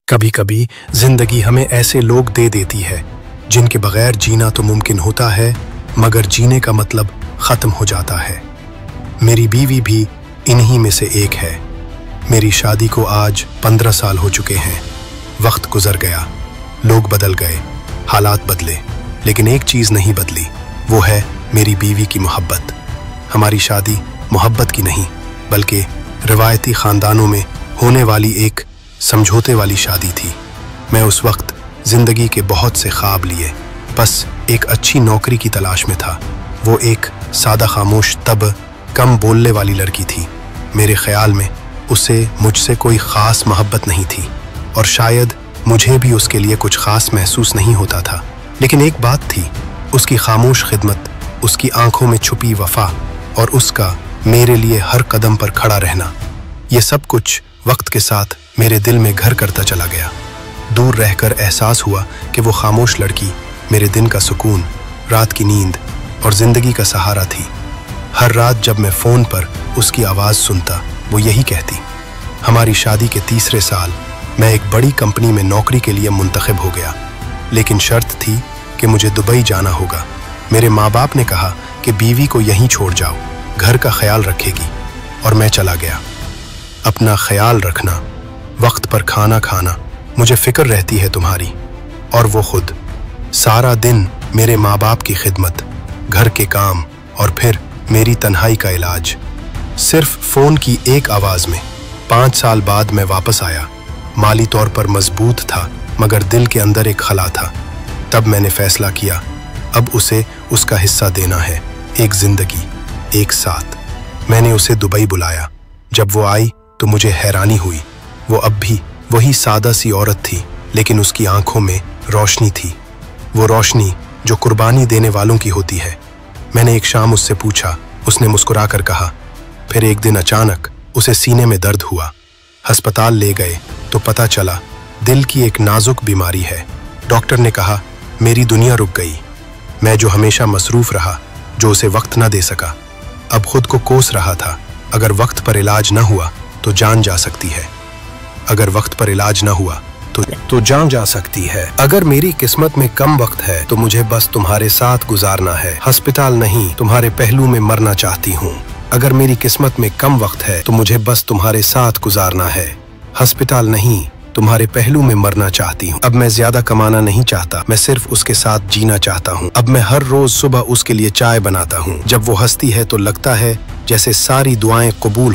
कभी कभी जिंदगी हमें ऐसे लोग दे देती है जिनके बगैर जीना तो मुमकिन होता है, मगर जीने का मतलब खत्म हो जाता है। मेरी बीवी भी इन्हीं में से एक है। मेरी शादी को आज 15 साल हो चुके हैं। वक्त गुजर गया, लोग बदल गए, हालात बदले, लेकिन एक चीज़ नहीं बदली, वो है मेरी बीवी की मोहब्बत। हमारी शादी मोहब्बत की नहीं, बल्कि रिवायती ख़ानदानों में होने वाली एक समझौते वाली शादी थी। मैं उस वक्त ज़िंदगी के बहुत से ख्वाब लिए बस एक अच्छी नौकरी की तलाश में था। वो एक सादा खामोश तब कम बोलने वाली लड़की थी। मेरे ख्याल में उसे मुझसे कोई ख़ास मोहब्बत नहीं थी और शायद मुझे भी उसके लिए कुछ ख़ास महसूस नहीं होता था। लेकिन एक बात थी, उसकी खामोश खिदमत, उसकी आंखों में छुपी वफा और उसका मेरे लिए हर कदम पर खड़ा रहना। ये सब कुछ वक्त के साथ मेरे दिल में घर करता चला गया। दूर रहकर एहसास हुआ कि वो खामोश लड़की मेरे दिन का सुकून, रात की नींद और ज़िंदगी का सहारा थी। हर रात जब मैं फ़ोन पर उसकी आवाज़ सुनता, वो यही कहती। हमारी शादी के तीसरे साल मैं एक बड़ी कंपनी में नौकरी के लिए मुंतखब हो गया, लेकिन शर्त थी कि मुझे दुबई जाना होगा। मेरे माँ बाप ने कहा कि बीवी को यहीं छोड़ जाओ, घर का ख्याल रखेगी, और मैं चला गया। अपना ख्याल रखना, वक्त पर खाना खाना, मुझे फिक्र रहती है तुम्हारी। और वो खुद सारा दिन मेरे माँ बाप की खिदमत, घर के काम और फिर मेरी तन्हाई का इलाज। सिर्फ फ़ोन की एक आवाज़ में 5 साल बाद मैं वापस आया। माली तौर पर मजबूत था, मगर दिल के अंदर एक खला था। तब मैंने फैसला किया, अब उसे उसका हिस्सा देना है, एक ज़िंदगी, एक साथ। मैंने उसे दुबई बुलाया। जब वो आई तो मुझे हैरानी हुई। वो अब भी वही सादा सी औरत थी, लेकिन उसकी आंखों में रोशनी थी, वो रोशनी जो कुर्बानी देने वालों की होती है। मैंने एक शाम उससे पूछा, उसने मुस्कुराकर कहा। फिर एक दिन अचानक उसे सीने में दर्द हुआ। अस्पताल ले गए तो पता चला दिल की एक नाजुक बीमारी है। डॉक्टर ने कहा मेरी दुनिया रुक गई। मैं जो हमेशा मसरूफ़ रहा, जो उसे वक्त न दे सका, अब खुद को कोस रहा था। अगर वक्त पर इलाज न हुआ तो जान जा सकती है, अगर वक्त पर इलाज न हुआ तो जान जा सकती है। अगर मेरी किस्मत में कम वक्त है तो मुझे बस तुम्हारे साथ गुजारना है, अस्पताल नहीं तुम्हारे पहलू में मरना चाहती हूँ। अगर मेरी किस्मत में कम वक्त है तो मुझे बस तुम्हारे साथ गुजारना है, अस्पताल नहीं तुम्हारे पहलू में मरना चाहती हूँ। अब मैं ज्यादा कमाना नहीं चाहता, मैं सिर्फ उसके साथ जीना चाहता हूँ। अब मैं हर रोज सुबह उसके लिए चाय बनाता हूँ। जब वो हंसती है तो लगता है जैसे सारी दुआएं कबूल